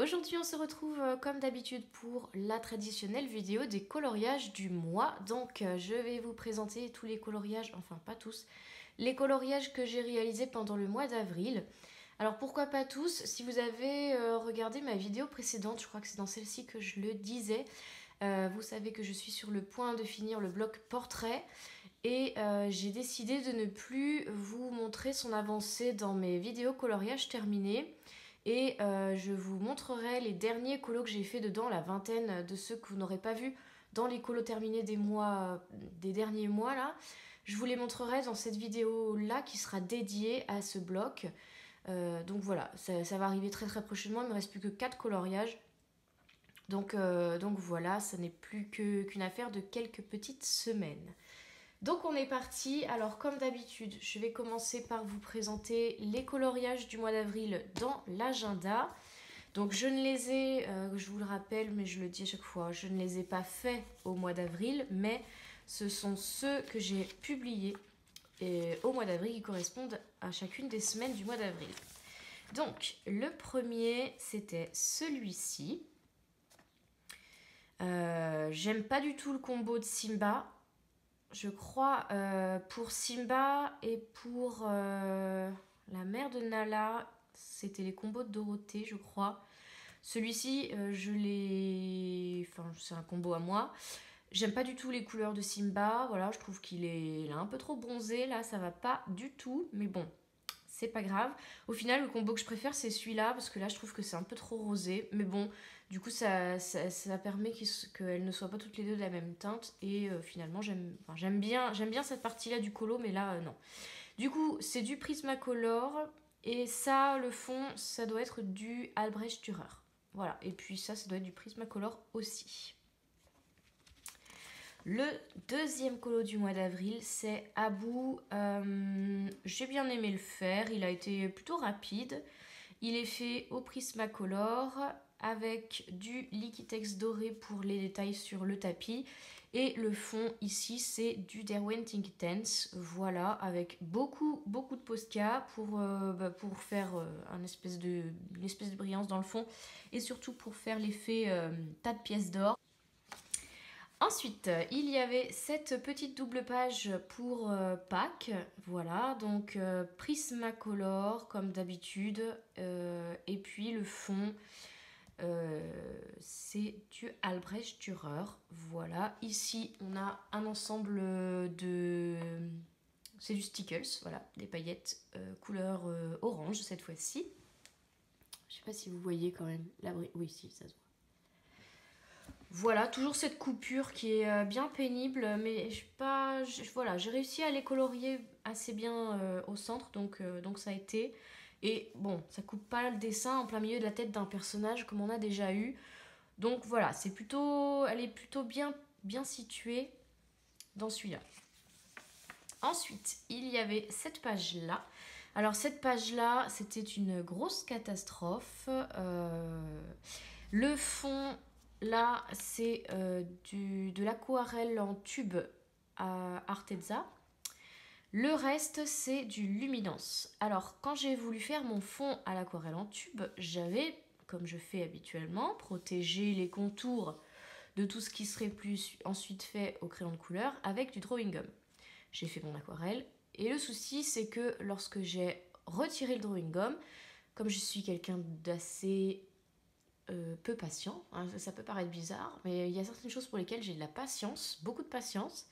Aujourd'hui, on se retrouve comme d'habitude pour la traditionnelle vidéo des coloriages du mois. Donc, je vais vous présenter tous les coloriages, enfin pas tous, les coloriages que j'ai réalisés pendant le mois d'avril. Alors, pourquoi pas tous? Si vous avez regardé ma vidéo précédente, je crois que c'est dans celle-ci que je le disais, vous savez que je suis sur le point de finir le bloc portrait et j'ai décidé de ne plus vous montrer son avancée dans mes vidéos coloriages terminés. Et je vous montrerai les derniers colos que j'ai fait dedans, la vingtaine de ceux que vous n'aurez pas vus dans les colos terminés des derniers mois là. Je vous les montrerai dans cette vidéo là qui sera dédiée à ce bloc. Donc voilà, ça va arriver très très prochainement, il ne me reste plus que 4 coloriages. Donc voilà, ça n'est plus qu'une affaire de quelques petites semaines. Donc on est parti. Alors comme d'habitude, je vais commencer par vous présenter les coloriages du mois d'avril dans l'agenda. Donc je ne les ai, je vous le rappelle, mais je le dis à chaque fois, je ne les ai pas faits au mois d'avril, mais ce sont ceux que j'ai publiés au mois d'avril qui correspondent à chacune des semaines du mois d'avril. Donc le premier, c'était celui-ci. J'aime pas du tout le combo de Simba. Je crois pour Simba et pour la mère de Nala, c'était les combos de Dorothée, je crois. Celui-ci, je l'ai... Enfin, c'est un combo à moi. J'aime pas du tout les couleurs de Simba. Voilà, je trouve qu'il est un peu trop bronzé. Là, ça va pas du tout. Mais bon, c'est pas grave. Au final, le combo que je préfère, c'est celui-là. Parce que là, je trouve que c'est un peu trop rosé. Mais bon, du coup, ça permet qu'elles ne soient pas toutes les deux de la même teinte. Et finalement, j'aime bien cette partie-là du colo. Mais là, non. Du coup, c'est du Prismacolor. Et ça, le fond, ça doit être du Albrecht Dürer. Voilà. Et puis ça doit être du Prismacolor aussi. Le deuxième colo du mois d'avril, c'est Abou. J'ai bien aimé le faire, il a été plutôt rapide. Il est fait au Prismacolor avec du Liquitex doré pour les détails sur le tapis. Et le fond ici, c'est du Derwent Intense, voilà, avec beaucoup de Posca pour faire une espèce de brillance dans le fond. Et surtout pour faire l'effet tas de pièces d'or. Ensuite, il y avait cette petite double page pour Pâques, voilà, donc Prismacolor comme d'habitude, et puis le fond, c'est du Albrecht Dürer, voilà. Ici, on a un ensemble de... c'est du Stickles, voilà, des paillettes couleur orange cette fois-ci. Je sais pas si vous voyez quand même, oui, si, ça se voit. Voilà, toujours cette coupure qui est bien pénible, mais voilà, j'ai réussi à les colorier assez bien au centre, donc ça a été. Et bon, ça coupe pas le dessin en plein milieu de la tête d'un personnage comme on a déjà eu. Donc voilà, elle est plutôt bien située dans celui-là. Ensuite, il y avait cette page-là. Alors cette page-là, c'était une grosse catastrophe. Le fond... Là, c'est de l'aquarelle en tube à Arteza. Le reste, c'est du luminance. Alors, quand j'ai voulu faire mon fond à l'aquarelle en tube, j'avais, comme je fais habituellement, protégé les contours de tout ce qui serait plus ensuite fait au crayon de couleur avec du drawing gum. J'ai fait mon aquarelle et le souci, c'est que lorsque j'ai retiré le drawing gum, comme je suis quelqu'un d'assez... peu patient, hein, ça peut paraître bizarre, mais il y a certaines choses pour lesquelles j'ai de la patience, beaucoup de patience,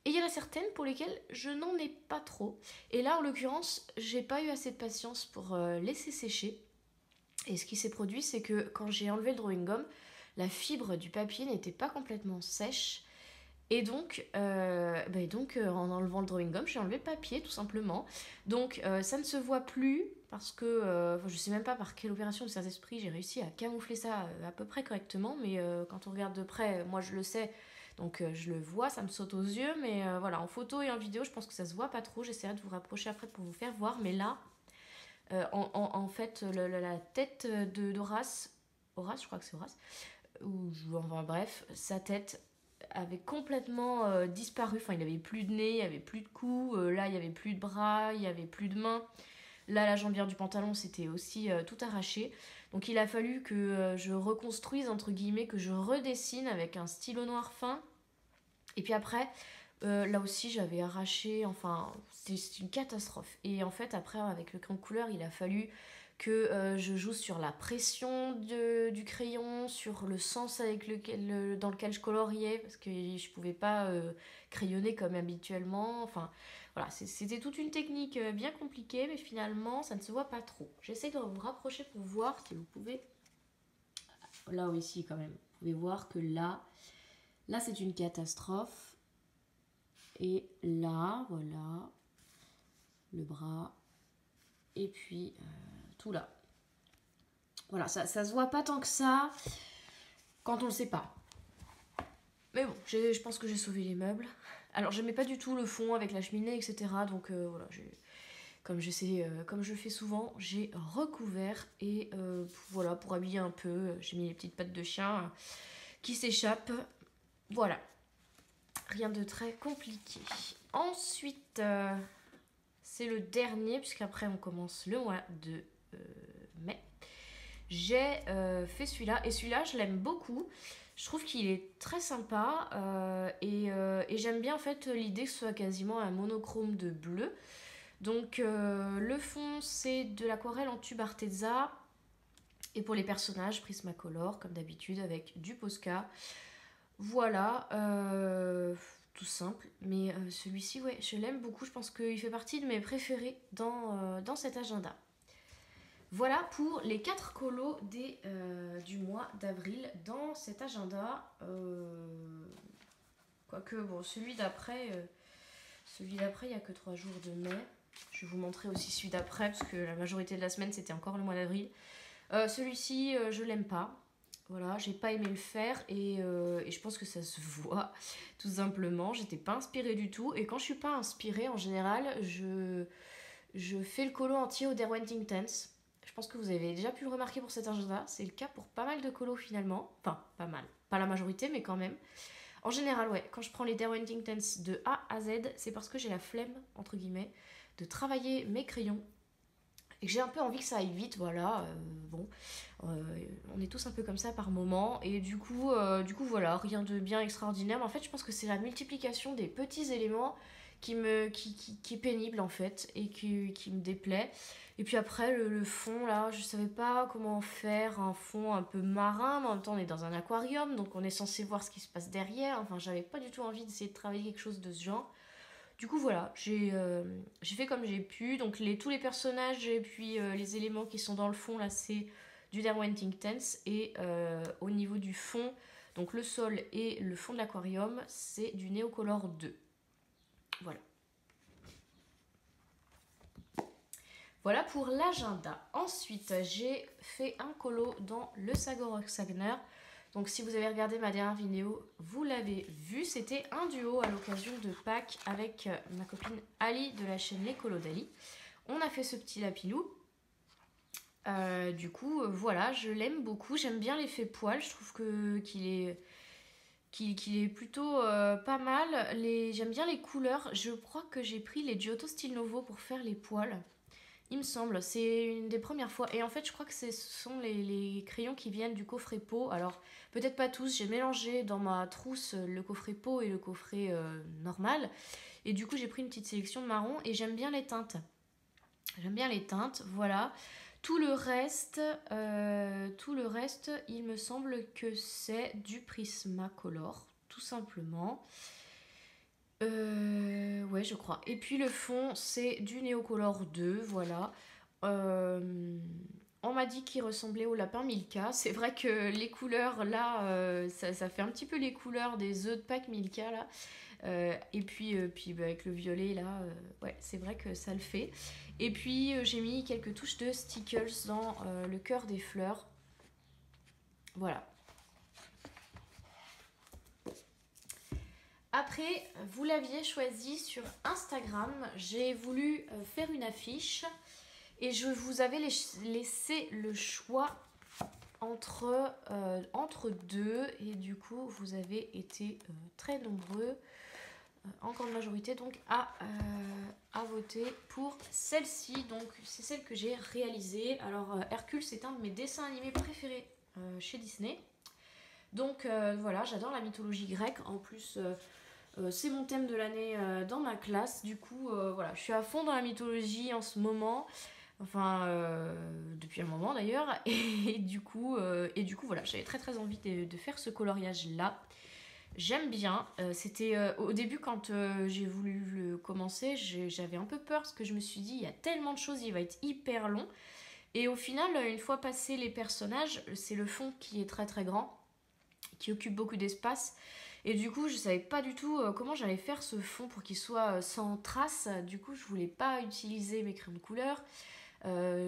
et il y en a certaines pour lesquelles je n'en ai pas trop. Et là, en l'occurrence, j'ai pas eu assez de patience pour laisser sécher. Et ce qui s'est produit, c'est que quand j'ai enlevé le drawing gum, la fibre du papier n'était pas complètement sèche. Et donc, en enlevant le drawing gum, j'ai enlevé le papier tout simplement. Donc ça ne se voit plus parce que je sais même pas par quelle opération de Saint-Esprit j'ai réussi à camoufler ça à peu près correctement. Mais quand on regarde de près, moi je le sais, donc je le vois, ça me saute aux yeux. Mais voilà, en photo et en vidéo, je pense que ça se voit pas trop. J'essaierai de vous rapprocher après pour vous faire voir. Mais là, en fait, la tête d'Horace, je crois que c'est Horace, enfin bref, sa tête avait complètement disparu. Enfin, il avait plus de nez, il avait plus de cou, là il y avait plus de bras, il y avait plus de mains. Là, la jambière du pantalon, c'était aussi tout arraché. Donc il a fallu que je reconstruise, entre guillemets, que je redessine avec un stylo noir fin. Et puis après, là aussi, j'avais arraché, enfin, c'est une catastrophe. Et en fait, après, avec le crayon couleur, il a fallu que je joue sur la pression du crayon, sur le sens dans lequel je coloriais, parce que je pouvais pas crayonner comme habituellement. Enfin, voilà, c'était toute une technique bien compliquée, mais finalement, ça ne se voit pas trop. J'essaie de vous rapprocher pour voir si vous pouvez... Là aussi, quand même, vous pouvez voir que là c'est une catastrophe. Et là, voilà, le bras, et puis tout là. Voilà, ça se voit pas tant que ça quand on le sait pas. Mais bon, je pense que j'ai sauvé les meubles. Alors, j'aimais pas du tout le fond avec la cheminée, etc. Donc voilà, comme je fais souvent, j'ai recouvert et voilà, pour habiller un peu, j'ai mis les petites pattes de chien qui s'échappent. Voilà, rien de très compliqué. Ensuite, c'est le dernier, puisqu'après on commence le mois de mai. J'ai fait celui-là, et celui-là je l'aime beaucoup. Je trouve qu'il est très sympa et j'aime bien en fait l'idée que ce soit quasiment un monochrome de bleu. Donc le fond c'est de l'aquarelle en tube Arteza. Et pour les personnages, Prismacolor comme d'habitude avec du Posca. Voilà, tout simple. Mais celui-ci, ouais, je l'aime beaucoup. Je pense qu'il fait partie de mes préférés dans cet agenda. Voilà pour les 4 colos du mois d'avril dans cet agenda. Quoique, bon, celui d'après, il n'y a que 3 jours de mai. Je vais vous montrer aussi celui d'après, parce que la majorité de la semaine, c'était encore le mois d'avril. Celui-ci, je l'aime pas. Voilà, j'ai pas aimé le faire et je pense que ça se voit, tout simplement. J'étais pas inspirée du tout. Et quand je suis pas inspirée, en général, je fais le colo entier au Derwent Tense. Je pense que vous avez déjà pu le remarquer pour cet agenda. C'est le cas pour pas mal de colos finalement. Enfin, pas mal. Pas la majorité, mais quand même. En général, ouais, quand je prends les Derwent Tense de A à Z, c'est parce que j'ai la flemme, entre guillemets, de travailler mes crayons. Et que j'ai un peu envie que ça aille vite, voilà. Bon, on est tous un peu comme ça par moment. Et du coup, voilà, rien de bien extraordinaire. Mais en fait, je pense que c'est la multiplication des petits éléments qui est pénible en fait et qui me déplaît. Et puis après, le fond, là, je savais pas comment faire un fond un peu marin, mais en même temps, on est dans un aquarium, donc on est censé voir ce qui se passe derrière. Enfin, j'avais pas du tout envie d'essayer de travailler quelque chose de ce genre. Du coup, voilà, j'ai fait comme j'ai pu. Donc, tous les personnages et puis les éléments qui sont dans le fond, là, c'est du Derwent Tense. Et au niveau du fond, donc le sol et le fond de l'aquarium, c'est du Neocolor 2. Voilà. Voilà pour l'agenda. Ensuite, j'ai fait un colo dans le Sagor Sagner. Donc si vous avez regardé ma dernière vidéo, vous l'avez vu. C'était un duo à l'occasion de Pâques avec ma copine Ali de la chaîne Les Colos d'Ali. On a fait ce petit lapinou. Du coup, voilà, je l'aime beaucoup. J'aime bien l'effet poil. Je trouve qu'il est plutôt pas mal. J'aime bien les couleurs. Je crois que j'ai pris les Giotto Style Novo pour faire les poils. Il me semble, c'est une des premières fois. Et en fait, je crois que ce sont les crayons qui viennent du coffret pot. Alors, peut-être pas tous. J'ai mélangé dans ma trousse le coffret pot et le coffret normal. Et du coup, j'ai pris une petite sélection de marron et j'aime bien les teintes. J'aime bien les teintes, voilà. Tout le reste, il me semble que c'est du Prismacolor, tout simplement. Ouais, je crois. Et puis le fond, c'est du Neocolor 2, voilà. On m'a dit qu'il ressemblait au lapin Milka. C'est vrai que les couleurs, là, ça fait un petit peu les couleurs des œufs de Pâques Milka, là. Et puis bah, avec le violet, là, ouais, c'est vrai que ça le fait. Et puis, j'ai mis quelques touches de stickers dans le cœur des fleurs. Voilà. Après, vous l'aviez choisi sur Instagram. J'ai voulu faire une affiche et je vous avais laissé le choix entre deux. Et du coup, vous avez été très nombreux. en grande majorité donc à voter pour celle-ci. Donc c'est celle que j'ai réalisée. Alors Hercule, c'est un de mes dessins animés préférés chez Disney. Donc voilà, j'adore la mythologie grecque. En plus, c'est mon thème de l'année dans ma classe. Du coup, voilà, je suis à fond dans la mythologie en ce moment. Enfin, depuis un moment d'ailleurs. Et du coup, voilà, j'avais très très envie de faire ce coloriage-là. J'aime bien. C'était au début quand j'ai voulu le commencer, j'avais un peu peur parce que je me suis dit il y a tellement de choses, il va être hyper long. Et au final, une fois passés les personnages, c'est le fond qui est très très grand, qui occupe beaucoup d'espace. Et du coup, je savais pas du tout comment j'allais faire ce fond pour qu'il soit sans traces. Du coup, je voulais pas utiliser mes crayons de couleur.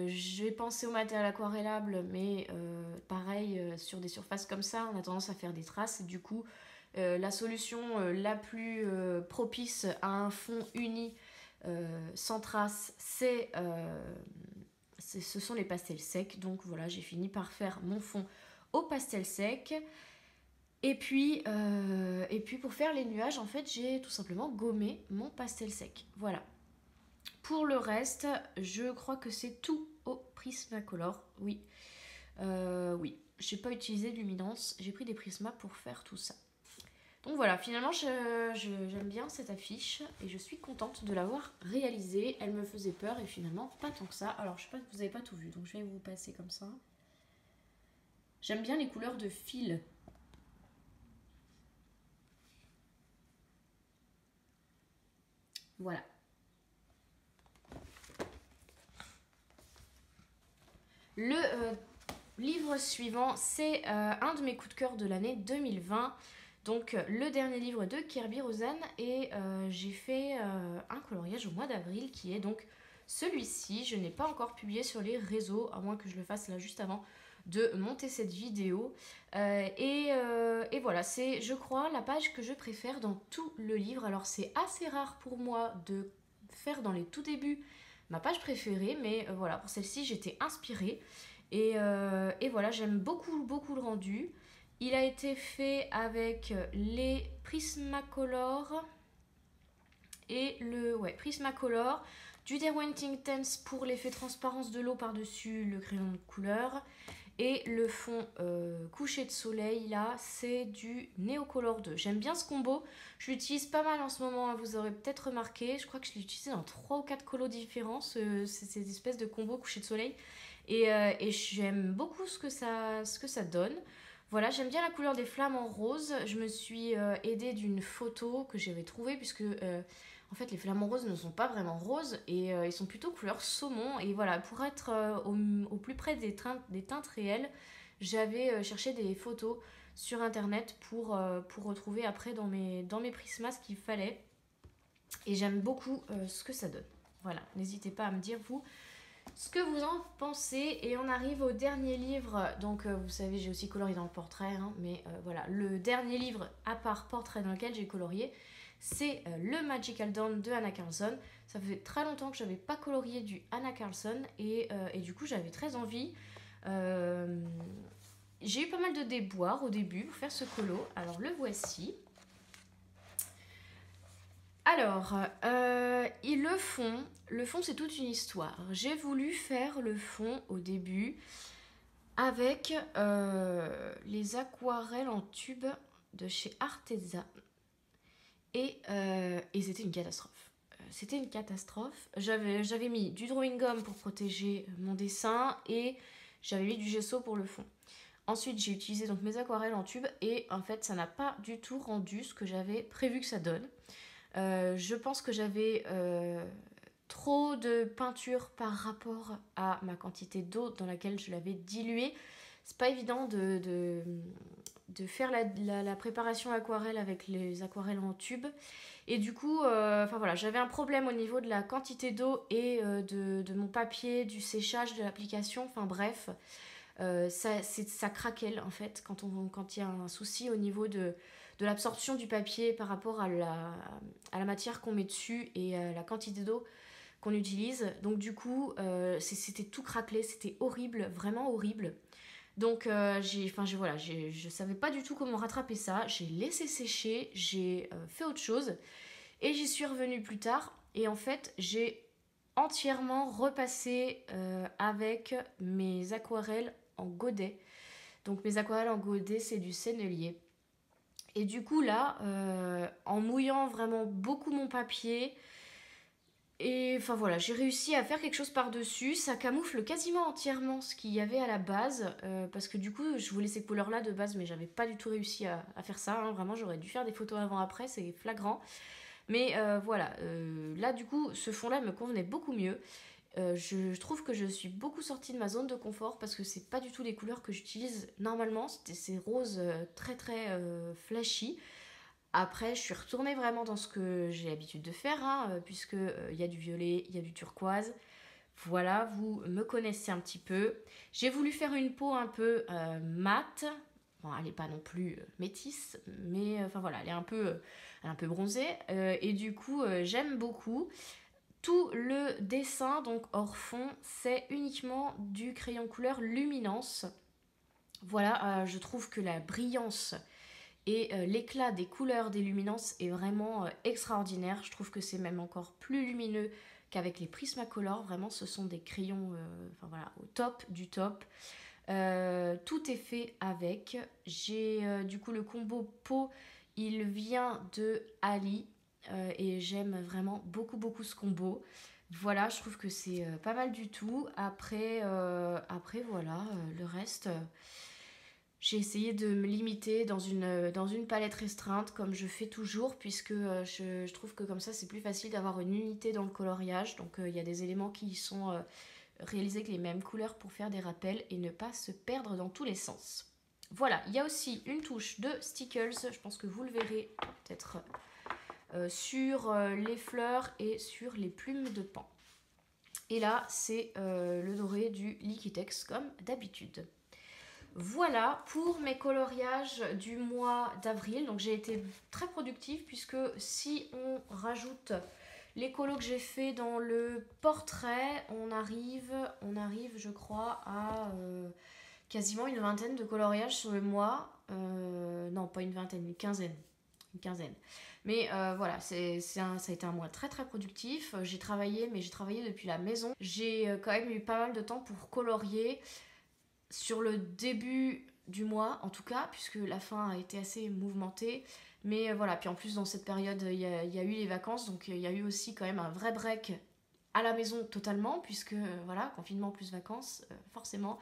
J'ai pensé au matériel aquarellable, mais pareil, sur des surfaces comme ça, on a tendance à faire des traces. Du coup, la solution la plus propice à un fond uni sans traces, ce sont les pastels secs. Donc voilà, j'ai fini par faire mon fond au pastel sec. Et puis pour faire les nuages, en fait, j'ai tout simplement gommé mon pastel sec. Voilà. Pour le reste, je crois que c'est tout au Prismacolor. Oui, oui. J'ai pas utilisé de luminance, j'ai pris des Prismas pour faire tout ça. Donc voilà, finalement, j'aime bien cette affiche et je suis contente de l'avoir réalisée. Elle me faisait peur et finalement, pas tant que ça. Alors, je sais pas, vous avez pas tout vu, donc je vais vous passer comme ça. J'aime bien les couleurs de fil. Voilà. Le livre suivant, c'est un de mes coups de cœur de l'année 2020. Donc le dernier livre de Kerby Rosen et j'ai fait un coloriage au mois d'avril qui est donc celui-ci. Je n'ai pas encore publié sur les réseaux, à moins que je le fasse là juste avant de monter cette vidéo. Et voilà, c'est je crois la page que je préfère dans tout le livre. Alors c'est assez rare pour moi de faire dans les tout débuts ma page préférée, mais voilà, pour celle-ci j'étais inspirée. Et voilà, j'aime beaucoup, beaucoup le rendu. Il a été fait avec les Prismacolor et le Prismacolor, du Derwent Intense pour l'effet transparence de l'eau par-dessus le crayon de couleur. Et le fond coucher de soleil, là, c'est du Neocolor 2. J'aime bien ce combo. Je l'utilise pas mal en ce moment, hein, vous aurez peut-être remarqué. Je crois que je l'ai utilisé dans 3 ou 4 colos différents, ces espèces de combo coucher de soleil. Et j'aime beaucoup ce que ça donne. Voilà, j'aime bien la couleur des flammes en rose. Je me suis aidée d'une photo que j'avais trouvée puisque en fait les flamants roses ne sont pas vraiment roses et ils sont plutôt couleur saumon. Et voilà, pour être au plus près des teintes réelles, j'avais cherché des photos sur internet pour retrouver après dans mes prismas ce qu'il fallait. Et j'aime beaucoup ce que ça donne. Voilà, n'hésitez pas à me dire vous ce que vous en pensez. Et on arrive au dernier livre. Donc vous savez, j'ai aussi colorié dans le portrait, hein, mais voilà, le dernier livre à part portrait dans lequel j'ai colorié, c'est le Magical Dawn de Anna Carlson. Ça fait très longtemps que j'avais pas colorié du Anna Carlson et du coup j'avais très envie. J'ai eu pas mal de déboires au début pour faire ce colo. Alors le voici. Alors, le fond c'est toute une histoire. J'ai voulu faire le fond au début avec les aquarelles en tube de chez Arteza. Et c'était une catastrophe. C'était une catastrophe. J'avais mis du drawing gum pour protéger mon dessin et j'avais mis du gesso pour le fond. Ensuite, j'ai utilisé donc mes aquarelles en tube et en fait, ça n'a pas du tout rendu ce que j'avais prévu que ça donne. Je pense que j'avais trop de peinture par rapport à ma quantité d'eau dans laquelle je l'avais diluée. C'est pas évident de faire la préparation aquarelle avec les aquarelles en tube. Et du coup, voilà, j'avais un problème au niveau de la quantité d'eau et de mon papier, du séchage de l'application. Enfin bref, ça craquelle en fait quand il y a un souci au niveau de l'absorption du papier par rapport à la matière qu'on met dessus et à la quantité d'eau qu'on utilise. Donc du coup, c'était tout craquelé, c'était horrible, vraiment horrible. Donc je savais pas du tout comment rattraper ça. J'ai laissé sécher, j'ai fait autre chose. Et j'y suis revenue plus tard. Et en fait, j'ai entièrement repassé avec mes aquarelles en godet. Donc mes aquarelles en godet, c'est du sennelier. Et du coup là, en mouillant vraiment beaucoup mon papier, et enfin voilà, j'ai réussi à faire quelque chose par-dessus. Ça camoufle quasiment entièrement ce qu'il y avait à la base. Parce que du coup, je voulais ces couleurs-là de base, mais j'avais pas du tout réussi à faire ça. Hein. Vraiment, j'aurais dû faire des photos avant-après, c'est flagrant. Mais voilà, là du coup, ce fond-là me convenait beaucoup mieux. Je trouve que je suis beaucoup sortie de ma zone de confort parce que c'est pas du tout les couleurs que j'utilise normalement. C'était ces roses très très flashy. Après, je suis retournée vraiment dans ce que j'ai l'habitude de faire, hein, puisque il y a du violet, il y a du turquoise. Voilà, vous me connaissez un petit peu. J'ai voulu faire une peau un peu mate. Bon, elle n'est pas non plus métisse, mais enfin voilà, elle est un peu bronzée. Et du coup, j'aime beaucoup. Tout le dessin, donc hors fond, c'est uniquement du crayon couleur Luminance. Voilà, je trouve que la brillance et l'éclat des couleurs des luminances est vraiment extraordinaire. Je trouve que c'est même encore plus lumineux qu'avec les Prismacolor. Vraiment, ce sont des crayons enfin, voilà, au top du top. Tout est fait avec. J'ai du coup le combo peau, il vient de Ali. Et j'aime vraiment beaucoup ce combo. Voilà, je trouve que c'est pas mal du tout. Après voilà, le reste, j'ai essayé de me limiter dans une palette restreinte comme je fais toujours puisque je trouve que comme ça c'est plus facile d'avoir une unité dans le coloriage. Donc il y a des éléments qui sont réalisés avec les mêmes couleurs pour faire des rappels et ne pas se perdre dans tous les sens. Voilà, il y a aussi une touche de Stickles, je pense que vous le verrez peut-être sur les fleurs et sur les plumes de pan. Et là, c'est le doré du Liquitex comme d'habitude. Voilà pour mes coloriages du mois d'avril. Donc j'ai été très productive puisque si on rajoute les colos que j'ai fait dans le portrait, on arrive je crois à quasiment une vingtaine de coloriages sur le mois. Non, pas une vingtaine, une quinzaine. Une quinzaine. Mais voilà, ça a été un mois très très productif. J'ai travaillé, mais j'ai travaillé depuis la maison. J'ai quand même eu pas mal de temps pour colorier sur le début du mois, en tout cas, puisque la fin a été assez mouvementée. Mais voilà, puis en plus dans cette période, il y a eu les vacances, donc il y a eu aussi quand même un vrai break à la maison totalement, puisque voilà, confinement plus vacances, forcément,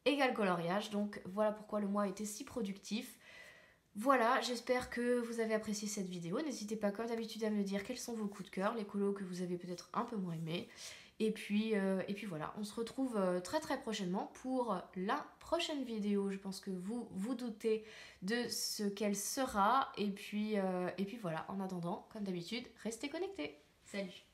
égale coloriage. Donc voilà pourquoi le mois a été si productif. Voilà, j'espère que vous avez apprécié cette vidéo. N'hésitez pas comme d'habitude à me dire quels sont vos coups de cœur, les colos que vous avez peut-être un peu moins aimés. Et puis voilà, on se retrouve très très prochainement pour la prochaine vidéo. Je pense que vous vous doutez de ce qu'elle sera. Et puis voilà, en attendant, comme d'habitude, restez connectés. Salut!